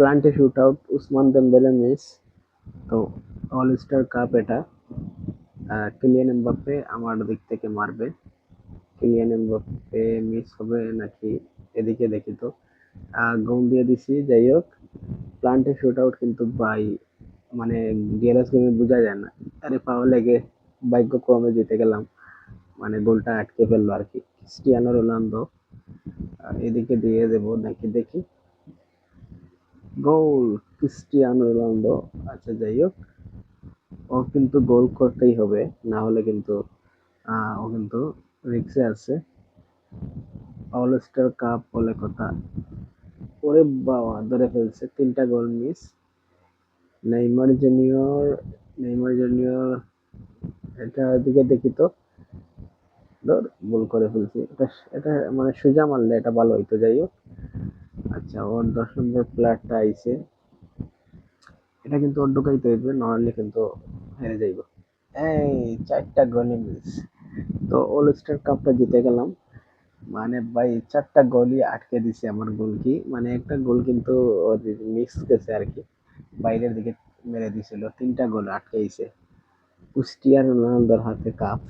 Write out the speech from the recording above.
প্লান্টে shoot out Ousmane Dembele miss. তো all star cup এটা Kylian Mbappe আমার দিক থেকে মারবে। কিলিয়ান এমবাপ্পে মিস হবে নাকি, এদিকে দেখি তো। গোল দিয়ে দিছি, যাই হোক। প্লান্টে শুট আউট কিন্তু ভাই মানে ডিএলএস গেমে বোঝা যায় না। আরে পাওয়া লেগে ভাগ্যক্রমে জিতে গেলাম, মানে গোলটা আটকে ফেললো আর কি ক্রিস্টিয়ানো রোনালদো। এদিকে দিয়ে দেবো নাকি দেখি। গোল ক্রিস্টিয়ানো রোনালদো। আচ্ছা যাই হোক, ও কিন্তু গোল করতেই হবে, না হলে কিন্তু ও কিন্তু রিক্সে আছে। অল স্টার কাপ বলে কথা। ওরে বাবা, ধরে ফেলছে, 3টা goal miss. Neymar junior, Neymar junior, এটা দিকে দেখি তো। ধর, ভুল করে ফেলছি। এটা এটা মানে সোজা মারলে এটা ভালো হইতো, যাই হোক। আচ্ছা, ওর 10 নম্বর প্লেয়ারটা আইছে, এটা কিন্তু ওর ঢুকাইতে হইবে, নাহলে কিন্তু হেরে যাইব। এই 4টা গোলই মিস। তো অল স্টার কাপটা জিতে গেলাম। মানে ভাই 4টা গোলই আটকে দিছে আমার গোলকি, মানে একটা গোল কিন্তু মিস গেছে আর কি, বাইরের দিকে মেরে দিছিল। 3টা গোল আটকাইছে। ক্রিস্টিয়ানো রোনালদোর হাতে কাপ।